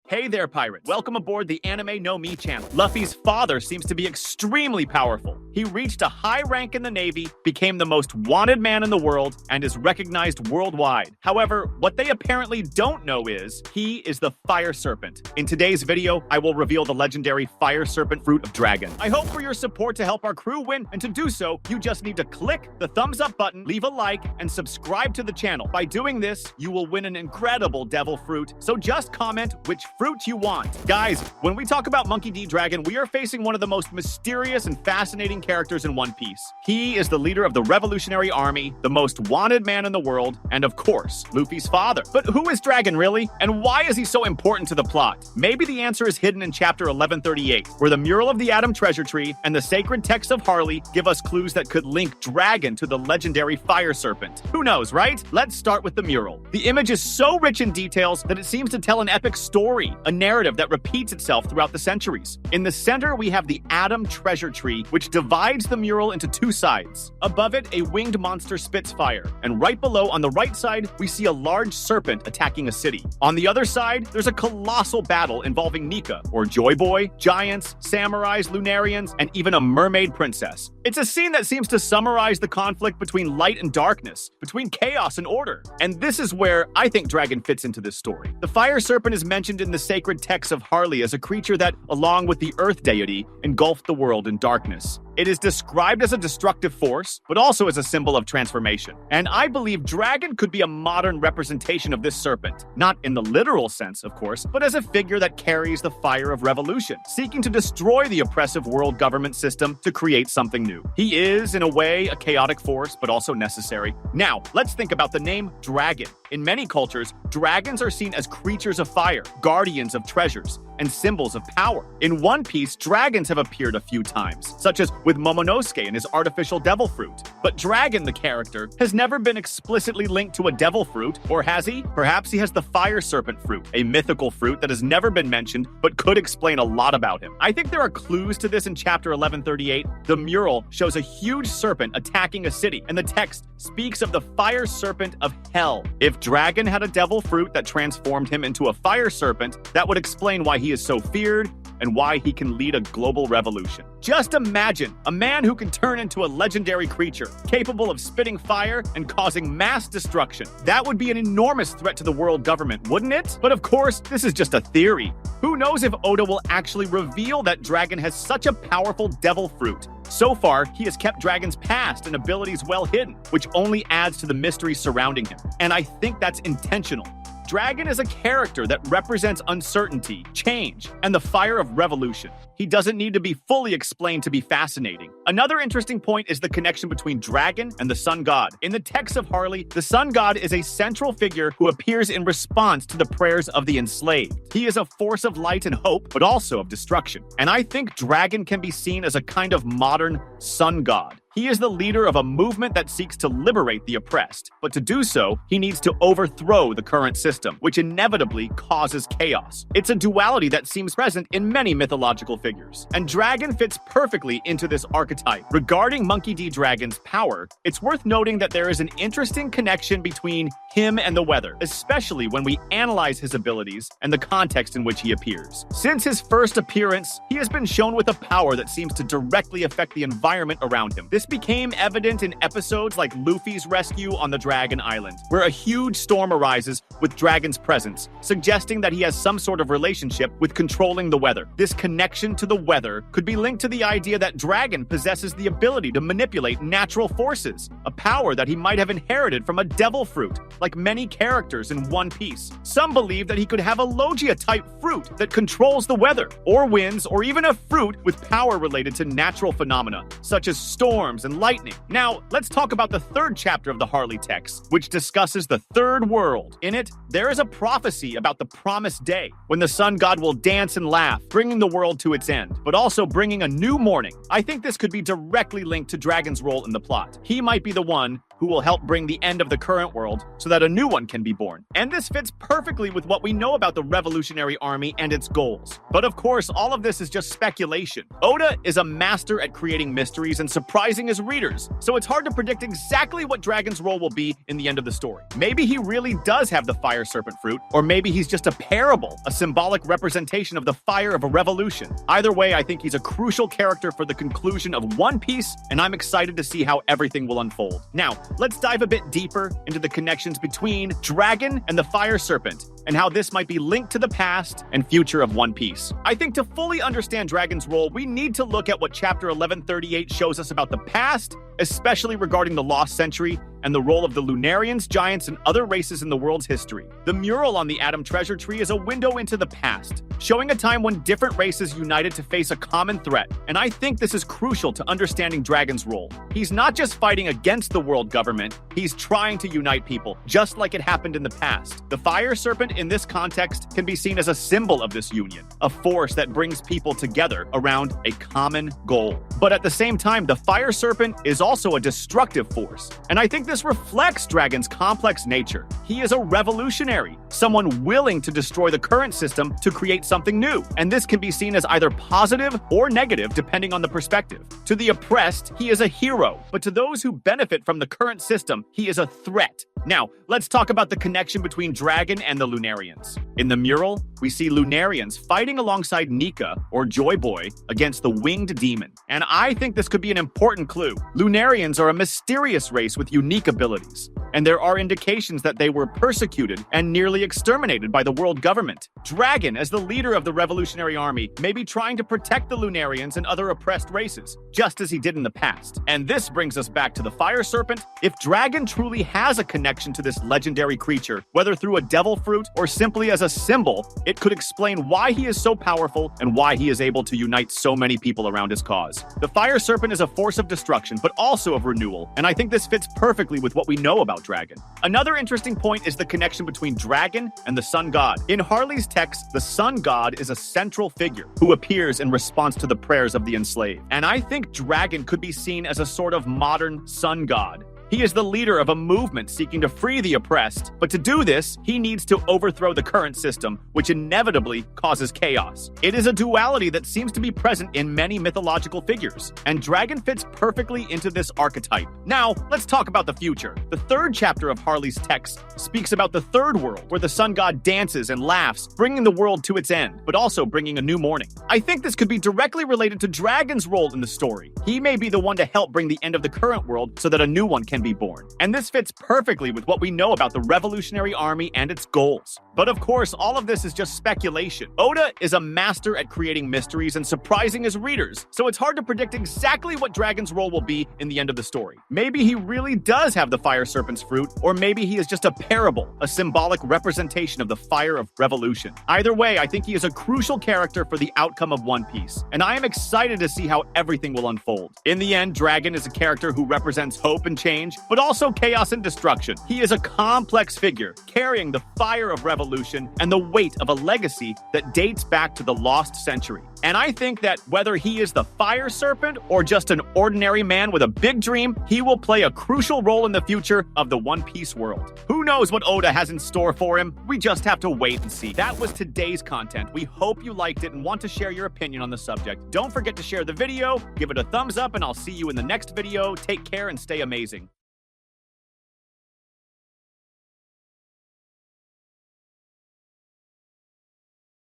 Hey there, pirates. Welcome aboard the Anime No Me channel. Luffy's father seems to be extremely powerful. He reached a high rank in the Navy, became the most wanted man in the world, and is recognized worldwide. However, what they apparently don't know is, he is the Fire Serpent. In today's video, I will reveal the legendary Fire Serpent fruit of dragon. I hope for your support to help our crew win, and to do so, you just need to click the thumbs up button, leave a like, and subscribe to the channel. By doing this, you will win an incredible devil fruit, so just comment which fruit you want. Guys, when we talk about Monkey D. Dragon, we are facing one of the most mysterious and fascinating characters in One Piece. He is the leader of the Revolutionary Army, the most wanted man in the world, and of course, Luffy's father. But who is Dragon really? And why is he so important to the plot? Maybe the answer is hidden in chapter 1138, where the mural of the Atom Treasure Tree and the sacred text of Harley give us clues that could link Dragon to the legendary Fire Serpent. Who knows, right? Let's start with the mural. The image is so rich in details that it seems to tell an epic story, a narrative that repeats itself throughout the centuries. In the center, we have the Atom Treasure Tree, which divides the mural into two sides. Above it, a winged monster spits fire, and right below, on the right side, we see a large serpent attacking a city. On the other side, there's a colossal battle involving Nika, or Joy Boy, giants, samurais, Lunarians, and even a mermaid princess. It's a scene that seems to summarize the conflict between light and darkness, between chaos and order. And this is where I think Dragon fits into this story. The Fire Serpent is mentioned in the sacred text of Harley as a creature that, along with the Earth deity, engulfed the world in darkness. It is described as a destructive force, but also as a symbol of transformation. And I believe Dragon could be a modern representation of this serpent. Not in the literal sense, of course, but as a figure that carries the fire of revolution, seeking to destroy the oppressive world government system to create something new. He is, in a way, a chaotic force, but also necessary. Now, let's think about the name Dragon. In many cultures, dragons are seen as creatures of fire, guardians of treasures, and symbols of power. In One Piece, dragons have appeared a few times, such as with Momonosuke and his artificial devil fruit. But Dragon, the character, has never been explicitly linked to a devil fruit, or has he? Perhaps he has the Fire Serpent fruit, a mythical fruit that has never been mentioned, but could explain a lot about him. I think there are clues to this in chapter 1138. The mural shows a huge serpent attacking a city, and the text speaks of the Fire Serpent of Hell. If Dragon had a devil fruit that transformed him into a fire serpent, that would explain why he is so feared and why he can lead a global revolution. Just imagine a man who can turn into a legendary creature, capable of spitting fire and causing mass destruction. That would be an enormous threat to the world government, wouldn't it? But of course, this is just a theory. Who knows if Oda will actually reveal that Dragon has such a powerful devil fruit? So far, he has kept Dragon's past and abilities well hidden, which only adds to the mystery surrounding him. And I think that's intentional. Dragon is a character that represents uncertainty, change, and the fire of revolution. He doesn't need to be fully explained to be fascinating. Another interesting point is the connection between Dragon and the Sun God. In the text of Harley, the Sun God is a central figure who appears in response to the prayers of the enslaved. He is a force of light and hope, but also of destruction. And I think Dragon can be seen as a kind of modern Sun God. He is the leader of a movement that seeks to liberate the oppressed, but to do so, he needs to overthrow the current system, which inevitably causes chaos. It's a duality that seems present in many mythological figures, and Dragon fits perfectly into this archetype. Regarding Monkey D. Dragon's power, it's worth noting that there is an interesting connection between him and the weather, especially when we analyze his abilities and the context in which he appears. Since his first appearance, he has been shown with a power that seems to directly affect the environment around him. This became evident in episodes like Luffy's rescue on the Dragon Island, where a huge storm arises with Dragon's presence, suggesting that he has some sort of relationship with controlling the weather. This connection to the weather could be linked to the idea that Dragon possesses the ability to manipulate natural forces, a power that he might have inherited from a devil fruit, like many characters in One Piece. Some believe that he could have a Logia-type fruit that controls the weather, or winds, or even a fruit with power related to natural phenomena, such as storms and lightning. Now, let's talk about the third chapter of the Harley text, which discusses the third world. In it, there is a prophecy about the promised day, when the Sun God will dance and laugh, bringing the world to its end, but also bringing a new morning. I think this could be directly linked to Dragon's role in the plot. He might be the one who will help bring the end of the current world so that a new one can be born. And this fits perfectly with what we know about the Revolutionary Army and its goals. But of course, all of this is just speculation. Oda is a master at creating mysteries and surprising his readers, so it's hard to predict exactly what Dragon's role will be in the end of the story. Maybe he really does have the Fire Serpent fruit, or maybe he's just a parable, a symbolic representation of the fire of a revolution. Either way, I think he's a crucial character for the conclusion of One Piece, and I'm excited to see how everything will unfold. Now, let's dive a bit deeper into the connections between Dragon and the Fire Serpent, and how this might be linked to the past and future of One Piece. I think to fully understand Dragon's role, we need to look at what Chapter 1138 shows us about the past, especially regarding the Lost Century and the role of the Lunarians, Giants, and other races in the world's history. The mural on the Atom Treasure Tree is a window into the past, showing a time when different races united to face a common threat, and I think this is crucial to understanding Dragon's role. He's not just fighting against the world government, he's trying to unite people, just like it happened in the past. The Fire Serpent in this context can be seen as a symbol of this union, a force that brings people together around a common goal. But at the same time, the Fire Serpent is also a destructive force, and I think this reflects Dragon's complex nature. He is a revolutionary, someone willing to destroy the current system to create something new, and this can be seen as either positive or negative depending on the perspective. To the oppressed, he is a hero, but to those who benefit from the current system, he is a threat. Now, let's talk about the connection between Dragon and the Lunarians. In the mural, we see Lunarians fighting alongside Nika, or Joy Boy, against the Winged Demon. And I think this could be an important clue. Lunarians are a mysterious race with unique abilities, and there are indications that they were persecuted and nearly exterminated by the world government. Dragon, as the leader of the Revolutionary Army, may be trying to protect the Lunarians and other oppressed races, just as he did in the past. And this brings us back to the Fire Serpent. If Dragon truly has a connection to this legendary creature, whether through a devil fruit or simply as a symbol, it could explain why he is so powerful and why he is able to unite so many people around his cause. The Fire Serpent is a force of destruction, but also of renewal, and I think this fits perfectly with what we know about Dragon. Another interesting point is the connection between Dragon and the Sun God. In Harley's text, the Sun God is a central figure who appears in response to the prayers of the enslaved, and I think Dragon could be seen as a sort of modern sun god. He is the leader of a movement seeking to free the oppressed, but to do this, he needs to overthrow the current system, which inevitably causes chaos. It is a duality that seems to be present in many mythological figures, and Dragon fits perfectly into this archetype. Now, let's talk about the future. The third chapter of Harley's text speaks about the third world, where the sun god dances and laughs, bringing the world to its end, but also bringing a new morning. I think this could be directly related to Dragon's role in the story. He may be the one to help bring the end of the current world so that a new one can be born. And this fits perfectly with what we know about the Revolutionary Army and its goals. But of course, all of this is just speculation. Oda is a master at creating mysteries and surprising his readers, so it's hard to predict exactly what Dragon's role will be in the end of the story. Maybe he really does have the Fire Serpent's fruit, or maybe he is just a parable, a symbolic representation of the fire of revolution. Either way, I think he is a crucial character for the outcome of One Piece, and I am excited to see how everything will unfold. In the end, Dragon is a character who represents hope and change, but also chaos and destruction. He is a complex figure, carrying the fire of revolution and the weight of a legacy that dates back to the Lost Century. And I think that whether he is the Fire Serpent or just an ordinary man with a big dream, he will play a crucial role in the future of the One Piece world. Who knows what Oda has in store for him? We just have to wait and see. That was today's content. We hope you liked it and want to share your opinion on the subject. Don't forget to share the video, give it a thumbs up, and I'll see you in the next video. Take care and stay amazing.